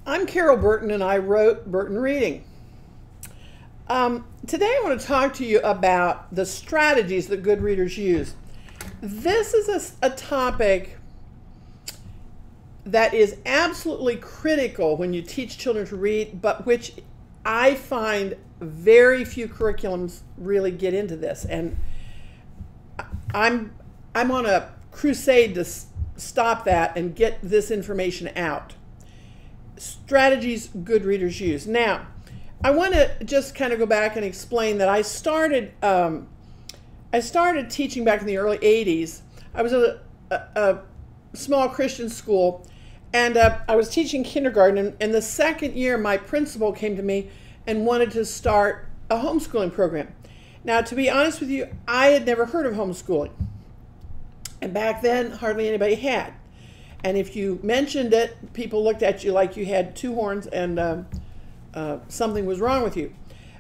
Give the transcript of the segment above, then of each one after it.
I'm Carol Burton, and I wrote Burton Reading. Today I want to talk to you about the strategies that good readers use. This is a topic that is absolutely critical when you teach children to read, but which I find very few curriculums really get into this. And I'm on a crusade to stop that and get this information out. Strategies good readers use. Now, I want to just kind of go back and explain that I started teaching back in the early 80s. I was at a small Christian school, and I was teaching kindergarten, and the second year my principal came to me and wanted to start a homeschooling program. Now, to be honest with you, I had never heard of homeschooling, and back then hardly anybody had. And if you mentioned it, people looked at you like you had two horns and something was wrong with you.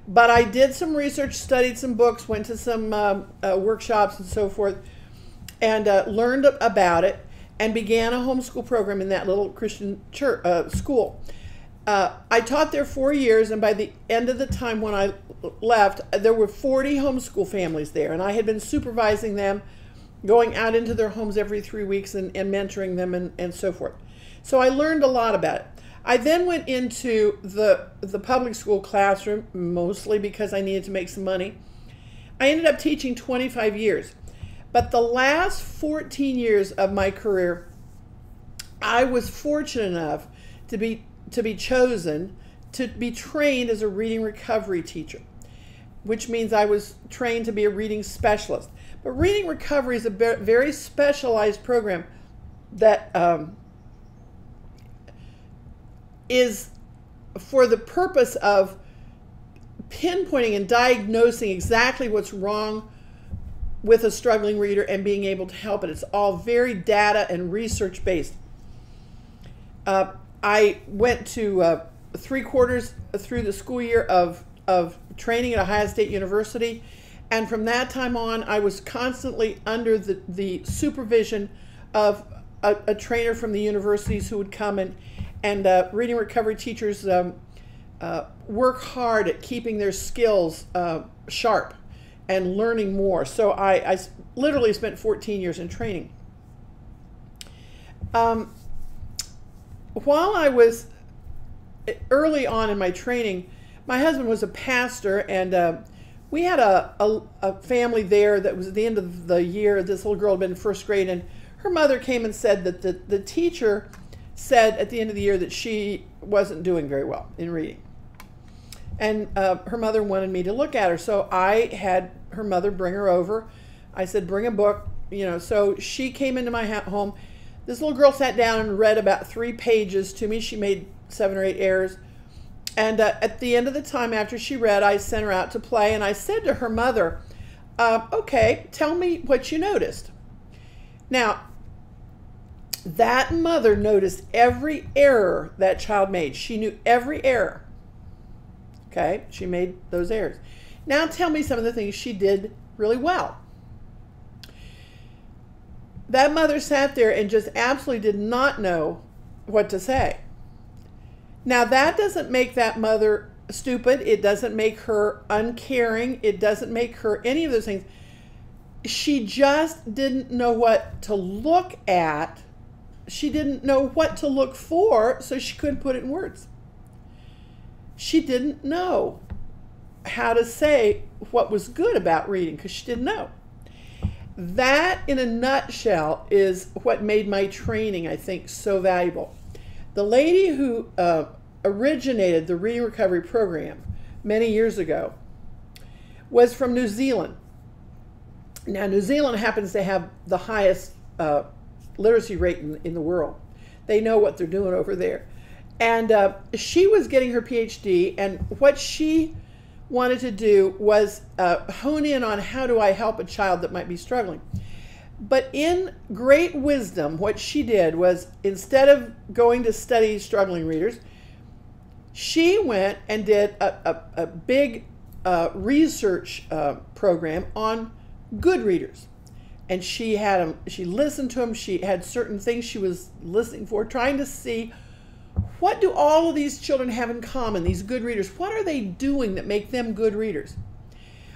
But I did some research, studied some books, went to some workshops and so forth, and learned about it and began a homeschool program in that little Christian church, school. I taught there 4 years, and by the end of the time when I left, there were 40 homeschool families there, and I had been supervising them, going out into their homes every 3 weeks and mentoring them and so forth. So I learned a lot about it. I then went into the public school classroom, mostly because I needed to make some money. I ended up teaching 25 years. But the last 14 years of my career, I was fortunate enough to be chosen to be trained as a reading recovery teacher, which means I was trained to be a reading specialist. But reading recovery is a very specialized program that is for the purpose of pinpointing and diagnosing exactly what's wrong with a struggling reader and being able to help it. It's all very data and research based. I went to 3/4 through the school year of training at Ohio State University. And from that time on, I was constantly under the supervision of a trainer from the universities who would come and reading recovery teachers work hard at keeping their skills sharp and learning more. So I literally spent 14 years in training. While I was early on in my training, my husband was a pastor, and we had a family there that was at the end of the year. This little girl had been in first grade, and her mother came and said that the teacher said at the end of the year that she wasn't doing very well in reading. And her mother wanted me to look at her, so I had her mother bring her over. I said, bring a book, so she came into my home. This little girl sat down and read about 3 pages to me. She made 7 or 8 errors. And at the end of the time after she read, I sent her out to play, and I said to her mother, okay, tell me what you noticed. Now, that mother noticed every error that child made. She knew every error. Okay, she made those errors. Now tell me some of the things she did really well. That mother sat there and just absolutely did not know what to say. Now, that doesn't make that mother stupid. It doesn't make her uncaring. It doesn't make her any of those things. She just didn't know what to look at. She didn't know what to look for, so she couldn't put it in words. She didn't know how to say what was good about reading because she didn't know. That, in a nutshell, is what made my training, I think, so valuable. The lady who originated the Reading Recovery Program many years ago was from New Zealand. Now, New Zealand happens to have the highest literacy rate in the world. They know what they're doing over there. And she was getting her PhD, and what she wanted to do was hone in on how do I help a child that might be struggling. But in great wisdom, what she did was, instead of going to study struggling readers, she went and did a big research program on good readers. And she listened to them. She had certain things she was listening for, trying to see What do all of these children have in common, these good readers? What are they doing that make them good readers?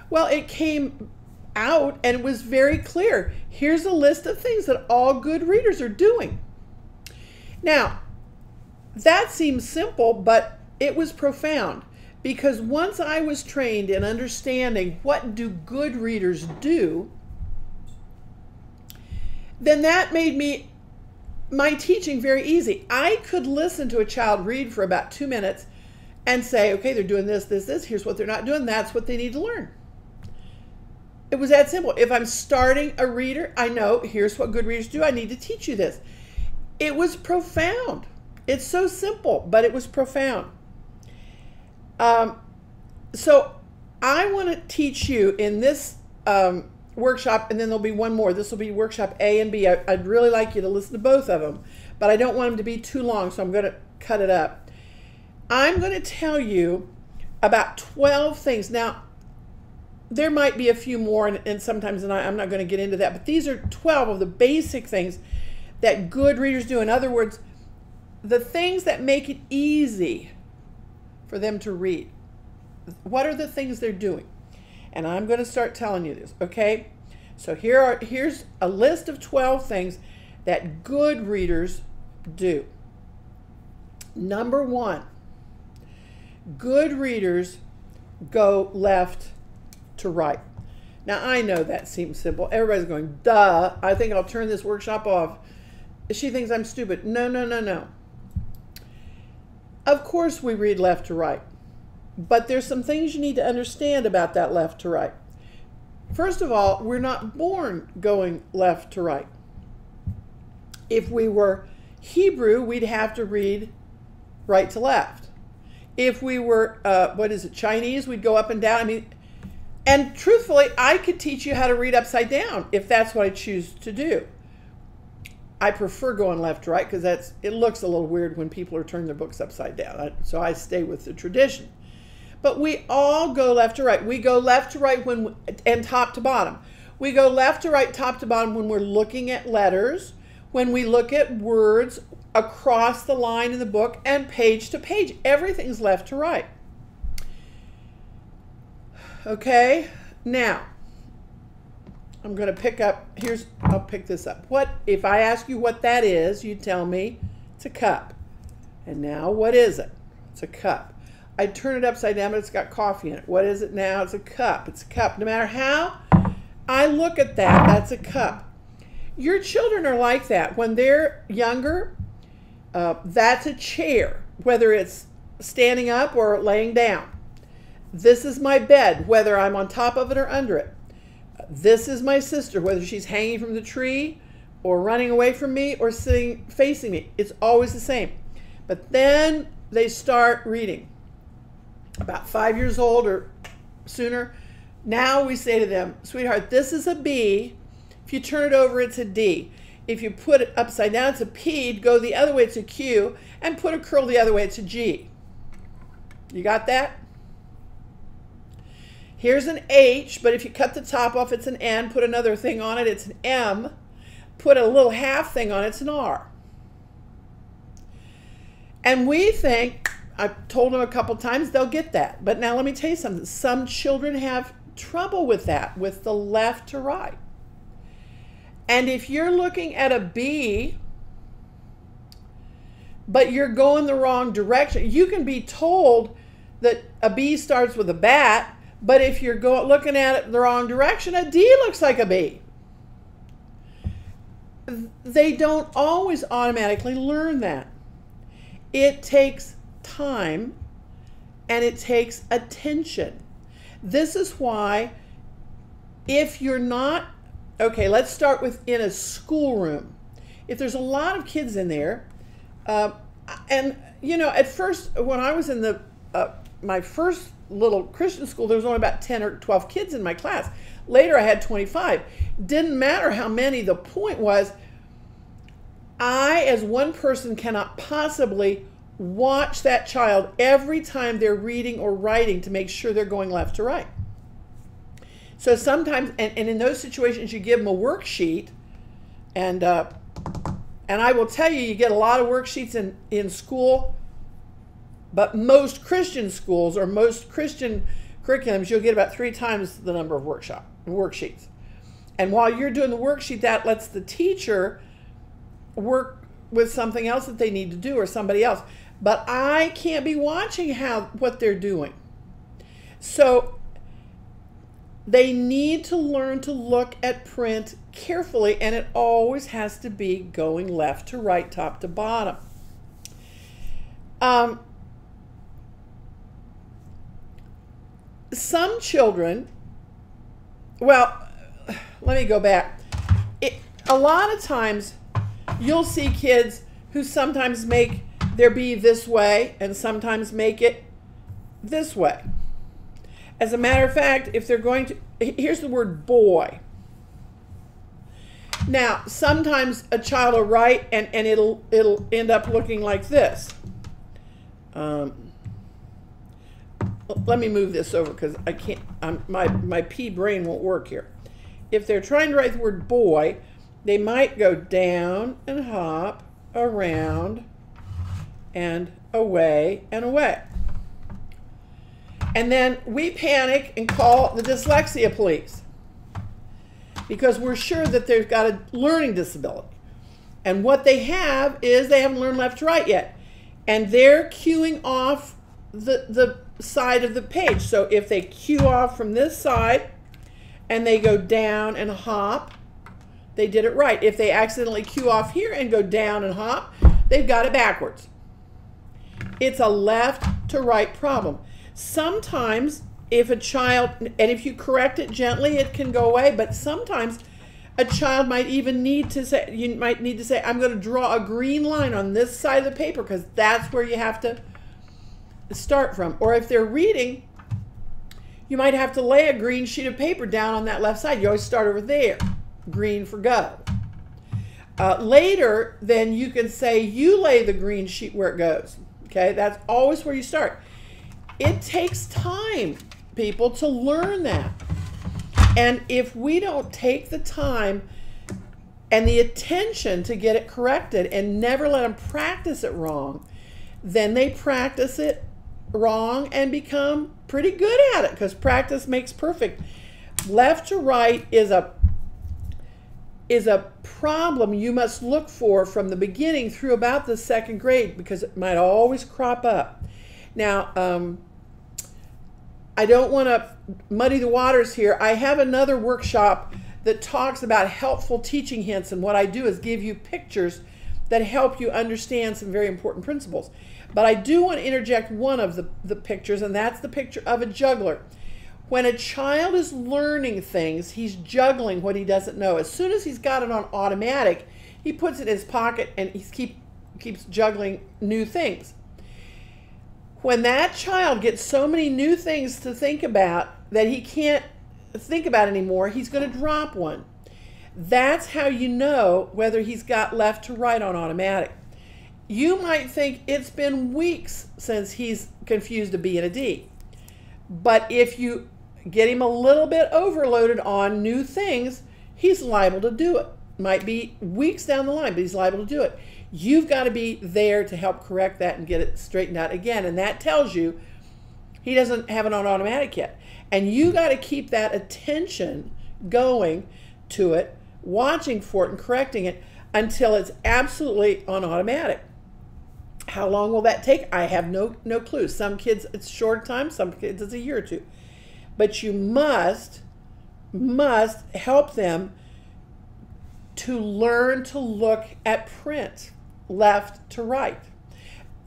Well, it came out and it was very clear. Here's a list of things that all good readers are doing. Now, that seems simple, but it was profound, because once I was trained in understanding what do good readers do, then that made my teaching very easy. I could listen to a child read for about 2 minutes and say, okay, they're doing this, this, this. Here's what they're not doing. That's what they need to learn. It was that simple. If I'm starting a reader, I know here's what good readers do. I need to teach you this. It was profound. It's so simple, but it was profound. So I want to teach you in this workshop, and then there'll be one more. This will be workshop A and B. I'd really like you to listen to both of them, but I don't want them to be too long, so I'm going to cut it up. I'm going to tell you about 12 things. Now, there might be a few more, and sometimes I'm not going to get into that, but these are 12 of the basic things that good readers do. In other words, the things that make it easy for them to read. What are the things they're doing? And I'm going to start telling you this, okay? So here's a list of 12 things that good readers do. Number 1, good readers go left to right. Now, I know that seems simple. Everybody's going, duh, I think I'll turn this workshop off. She thinks I'm stupid. No, no, no, no. Of course we read left to right, but there's some things you need to understand about that left to right. First of all, we're not born going left to right. If we were Hebrew, we'd have to read right to left. If we were, Chinese, we'd go up and down. I mean, and truthfully, I could teach you how to read upside down if that's what I choose to do. I prefer going left to right because it looks a little weird when people are turning their books upside down. So I stay with the tradition. But we all go left to right. We go left to right and top to bottom. We go left to right, top to bottom when we're looking at letters, when we look at words across the line in the book, and page to page. Everything's left to right. Okay, now I'm going to pick up, I'll pick this up. If I ask you what that is, you tell me it's a cup. And now what is it? It's a cup. I turn it upside down, but it's got coffee in it. What is it now? It's a cup. It's a cup. No matter how I look at that, that's a cup. Your children are like that. When they're younger, that's a chair, whether it's standing up or laying down. This is my bed, whether I'm on top of it or under it. This is my sister, whether she's hanging from the tree or running away from me or sitting facing me. It's always the same. But then they start reading. About 5 years old or sooner, now we say to them, sweetheart, this is a B. If you turn it over, it's a D. If you put it upside down, it's a P. Go the other way, it's a Q. And put a curl the other way, it's a G. You got that? Here's an H, but if you cut the top off, it's an N. Put another thing on it, it's an M. Put a little half thing on it, it's an R. And we think, I've told them a couple times, they'll get that. But now let me tell you something. Some children have trouble with that, with the left to right. And if you're looking at a B, but you're going the wrong direction, you can be told that a B starts with a bat, but if you're looking at it the wrong direction, a D looks like a B. They don't always automatically learn that. It takes time and it takes attention. This is why if you're not, okay, let's start with in a schoolroom. If there's a lot of kids in there, and you know, at first when I was in my first little Christian school, there was only about 10 or 12 kids in my class. Later I had 25. Didn't matter how many. The point was, I as one person cannot possibly watch that child every time they're reading or writing to make sure they're going left to right. So sometimes, and in those situations, you give them a worksheet, and I will tell you, you get a lot of worksheets in school But most Christian schools or most Christian curriculums, you'll get about 3 times the number of worksheets. And while you're doing the worksheet, that lets the teacher work with something else that they need to do or somebody else. But I can't be watching what they're doing. So they need to learn to look at print carefully, and it always has to be going left to right, top to bottom. Some children, well, let me go back. A lot of times you'll see kids who sometimes make their B this way and sometimes make it this way. As a matter of fact, if they're going to, here's the word boy. Now, sometimes a child will write and it'll end up looking like this. Let me move this over because I can't, my pea brain won't work here. If they're trying to write the word boy, they might go down and hop, around, and away and away. And then we panic and call the dyslexia police because we're sure that they've got a learning disability. And what they have is they haven't learned left to right yet. And they're cueing off the side of the page. So if they cue off from this side and they go down and hop, they did it right. If they accidentally cue off here and go down and hop, they've got it backwards. It's a left to right problem. Sometimes if a child, and if you correct it gently, it can go away, but sometimes a child might even need to say, you might need to say, I'm going to draw a green line on this side of the paper because that's where you have to start from. Or if they're reading, you might have to lay a green sheet of paper down on that left side. You always start over there, green for go. Later, then you can say, you lay the green sheet where it goes. Okay, that's always where you start. It takes time, people, to learn that. And if we don't take the time and the attention to get it corrected and never let them practice it wrong, then they practice it wrong and become pretty good at it because practice makes perfect. Left to right is a problem you must look for from the beginning through about the 2nd grade because it might always crop up. Now, I don't want to muddy the waters here. I have another workshop that talks about helpful teaching hints, and what I do is give you pictures that help you understand some very important principles. But I do want to interject one of the pictures, and that's the picture of a juggler. When a child is learning things, he's juggling what he doesn't know. As soon as he's got it on automatic, he puts it in his pocket and he keeps juggling new things. When that child gets so many new things to think about that he can't think about anymore, he's going to drop one. That's how you know whether he's got left to right on automatic. You might think it's been weeks since he's confused a B and a D. But if you get him a little bit overloaded on new things, he's liable to do it. Might be weeks down the line, but he's liable to do it. You've got to be there to help correct that and get it straightened out again. And that tells you he doesn't have it on automatic yet. And you got to keep that attention going to it, watching for it and correcting it until it's absolutely on automatic. How long will that take? I have no clue. Some kids it's short time, some kids it's a year or two. But you must help them to learn to look at print left to right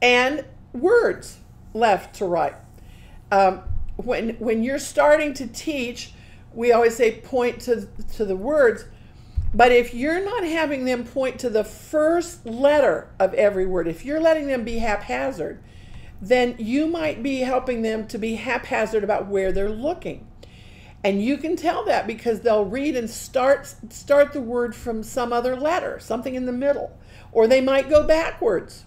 and words left to right. When you're starting to teach, we always say point to the words, but if you're not having them point to the first letter of every word, if you're letting them be haphazard, then you might be helping them to be haphazard about where they're looking. And you can tell that because they'll read and start the word from some other letter, something in the middle, or they might go backwards,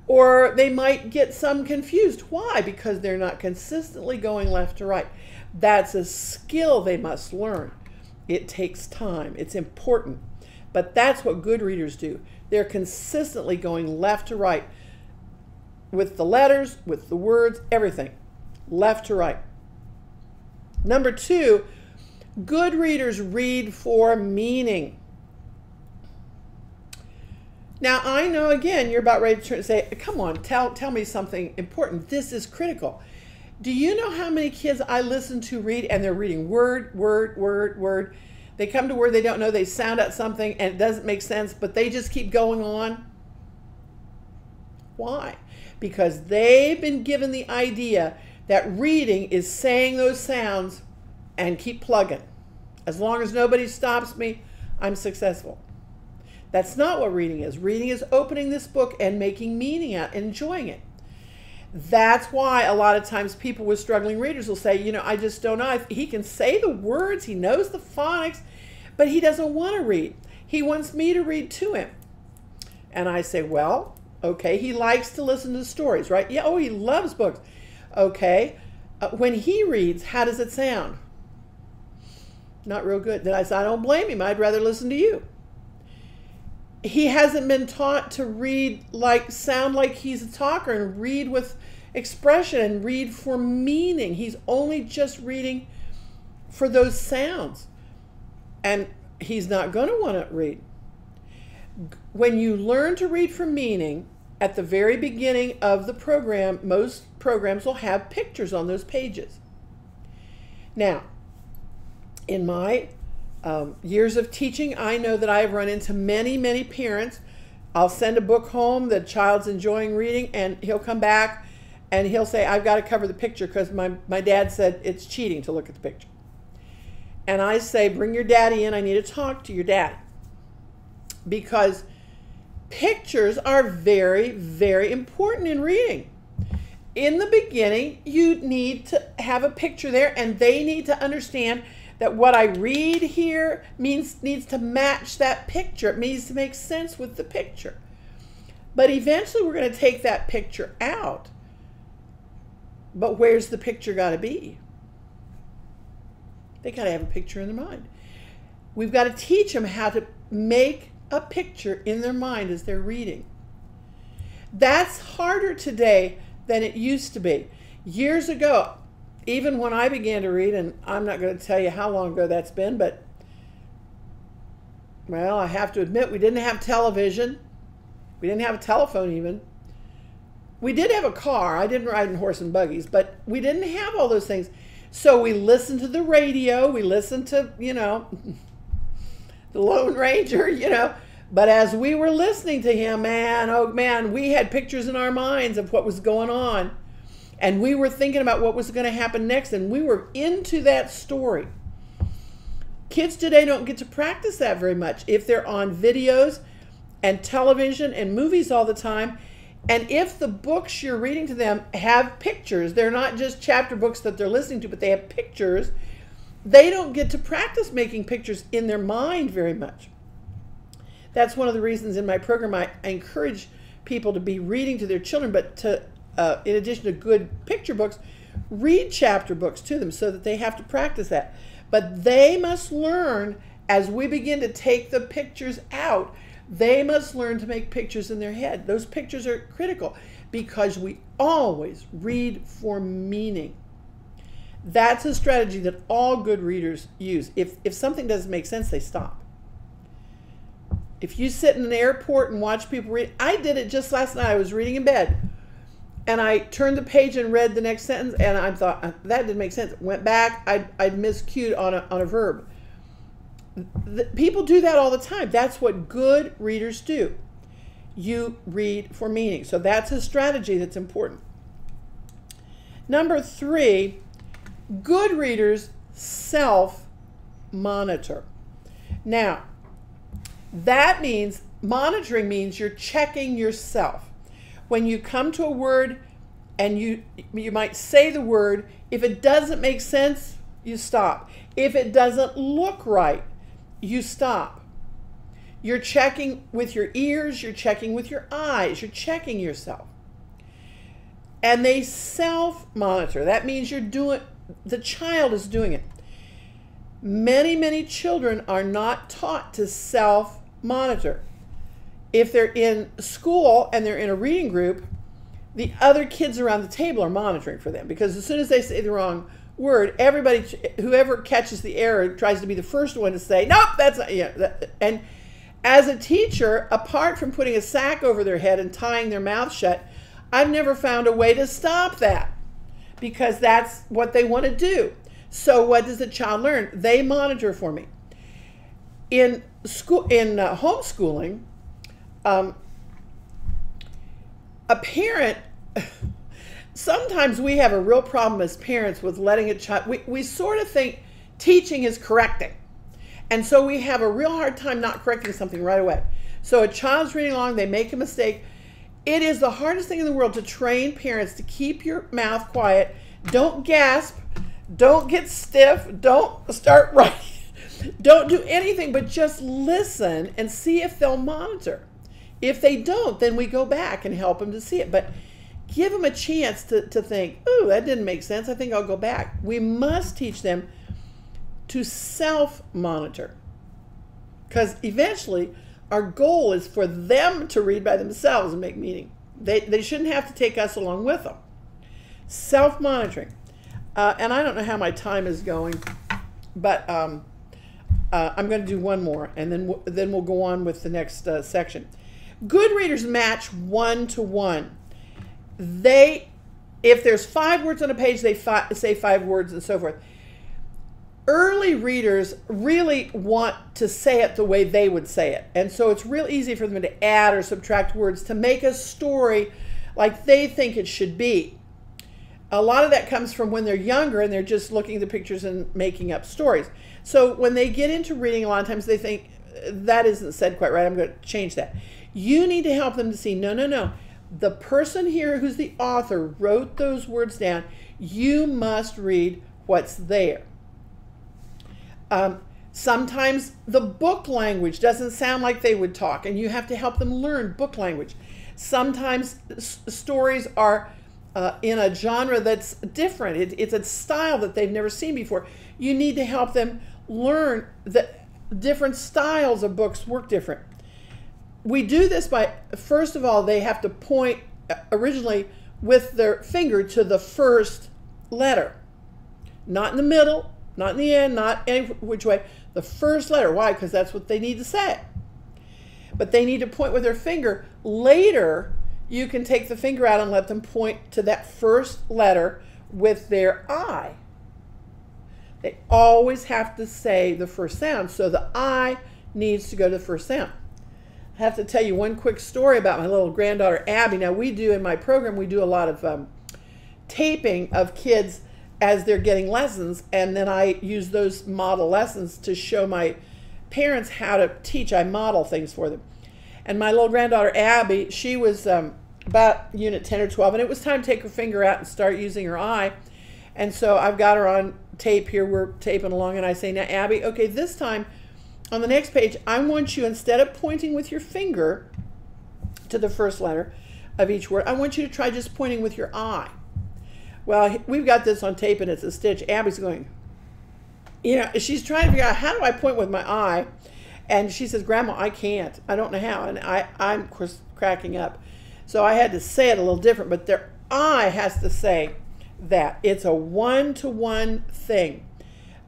or they might get some confused. Why? Because they're not consistently going left to right. That's a skill they must learn. It takes time. It's important. But that's what good readers do. They're consistently going left to right. with the letters, with the words, everything, left to right. Number 2, good readers read for meaning. Now, I know, again, you're about ready to turn and say, come on, tell me something important. This is critical. Do you know how many kids I listen to read, and they're reading word, word, word, word. They come to a word they don't know, they sound out something, and it doesn't make sense, but they just keep going on? Why? Because they've been given the idea that reading is saying those sounds and keep plugging. As long as nobody stops me, I'm successful. That's not what reading is. Reading is opening this book and making meaning out, enjoying it. That's why a lot of times people with struggling readers will say, you know, I just don't know. He can say the words, he knows the phonics, but he doesn't want to read. He wants me to read to him. And I say, well, okay, he likes to listen to stories, right? Yeah, oh, he loves books. Okay, when he reads, how does it sound? Not real good. Then I said, I don't blame him. I'd rather listen to you. He hasn't been taught to read sound like he's a talker and read with expression and read for meaning. He's only just reading for those sounds. And he's not going to want to read. When you learn to read for meaning, at the very beginning of the program, most programs will have pictures on those pages. Now, in my years of teaching, I know that I have run into many, many parents. I'll send a book home, the child's enjoying reading, and he'll come back and he'll say, I've got to cover the picture because my dad said it's cheating to look at the picture. And I say, bring your daddy in, I need to talk to your dad. Because pictures are very, very important in reading. In the beginning, you need to have a picture there, and they need to understand that what I read here needs to match that picture. It needs to make sense with the picture. But eventually we're going to take that picture out. But where's the picture got to be? They got to have a picture in their mind. We've got to teach them how to make a picture in their mind as they're reading. That's harder today than it used to be. Years ago, even when I began to read, and I'm not going to tell you how long ago that's been, but, well, I have to admit, we didn't have television. We didn't have a telephone even. We did have a car. I didn't ride in horse and buggies, but we didn't have all those things. So we listened to the radio. We listened to, you know, the Lone Ranger, you know. But as we were listening to him, man, oh man, we had pictures in our minds of what was going on. And we were thinking about what was going to happen next, and we were into that story. Kids today don't get to practice that very much if they're on videos and television and movies all the time. And if the books you're reading to them have pictures, they're not just chapter books that they're listening to, but they have pictures, they don't get to practice making pictures in their mind very much. That's one of the reasons in my program I encourage people to be reading to their children, but to in addition to good picture books, read chapter books to them so that they have to practice that. But they must learn, as we begin to take the pictures out, they must learn to make pictures in their head. Those pictures are critical because we always read for meaning. That's a strategy that all good readers use. If something doesn't make sense, they stop. If you sit in an airport and watch people read, I did it just last night. I was reading in bed. And I turned the page and read the next sentence, and I thought, that didn't make sense. Went back, I'd miscued on a verb. People do that all the time. That's what good readers do. You read for meaning. So that's a strategy that's important. Number 3, good readers self-monitor. Now, that means, monitoring means you're checking yourself. When you come to a word and you might say the word, if it doesn't make sense, you stop. If it doesn't look right, you stop. You're checking with your ears, you're checking with your eyes, you're checking yourself. And they self-monitor. That means the child is doing it. Many, many children are not taught to self-monitor. If they're in school and they're in a reading group, the other kids around the table are monitoring for them, because as soon as they say the wrong word, everybody, whoever catches the error, tries to be the first one to say, nope, that's not, yeah. And as a teacher, apart from putting a sack over their head and tying their mouth shut, I've never found a way to stop that, because that's what they want to do. So what does the child learn? They monitor for me. In school, in homeschooling, a parent, sometimes we have a real problem as parents with letting a child, we sort of think teaching is correcting. And so we have a real hard time not correcting something right away. So a child's reading along, they make a mistake. It is the hardest thing in the world to train parents to keep your mouth quiet. Don't gasp. Don't get stiff. Don't start writing. Don't do anything but just listen and see if they'll monitor. If they don't, then we go back and help them to see it. But give them a chance to think, ooh, that didn't make sense. I think I'll go back. We must teach them to self-monitor, because eventually our goal is for them to read by themselves and make meaning. They shouldn't have to take us along with them. Self-monitoring. And I don't know how my time is going, but I'm going to do one more, and then we'll go on with the next section. Good readers match 1-to-1. If there's 5 words on a page, they say 5 words and so forth. Early readers really want to say it the way they would say it. And so it's real easy for them to add or subtract words to make a story like they think it should be. A lot of that comes from when they're younger and they're just looking at the pictures and making up stories. So when they get into reading, a lot of times they think, that isn't said quite right, I'm going to change that. You need to help them to see, no, no, no. The person here who's the author wrote those words down. You must read what's there. Sometimes the book language doesn't sound like they would talk, and you have to help them learn book language. Sometimes stories are in a genre that's different. It's a style that they've never seen before. You need to help them learn that different styles of books work different. We do this by, first of all, they have to point originally with their finger to the first letter. Not in the middle, not in the end, not any which way. The first letter. Why? Because that's what they need to say. But they need to point with their finger. Later, you can take the finger out and let them point to that first letter with their eye. They always have to say the first sound, so the eye needs to go to the first sound. I have to tell you one quick story about my little granddaughter, Abby. Now, we do in my program, we do a lot of taping of kids as they're getting lessons, and then I use those model lessons to show my parents how to teach. I model things for them. And my little granddaughter, Abby, she was about unit 10 or 12, and it was time to take her finger out and start using her eye. And so I've got her on tape here. We're taping along, and I say, now, Abby, okay, this time on the next page, I want you, instead of pointing with your finger to the first letter of each word, I want you to try just pointing with your eye. Well, we've got this on tape, and it's a stitch. Abby's going, you know, she's trying to figure out, how do I point with my eye? And she says, Grandma, I can't. I don't know how. And I'm of course cracking up. So I had to say it a little different, but their eye has to say that. It's a 1-to-1 thing.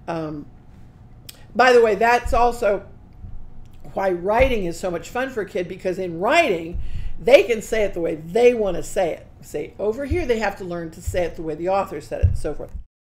By the way, that's also why writing is so much fun for a kid, because in writing, they can say it the way they want to say it. Say, over here, they have to learn to say it the way the author said it, and so forth.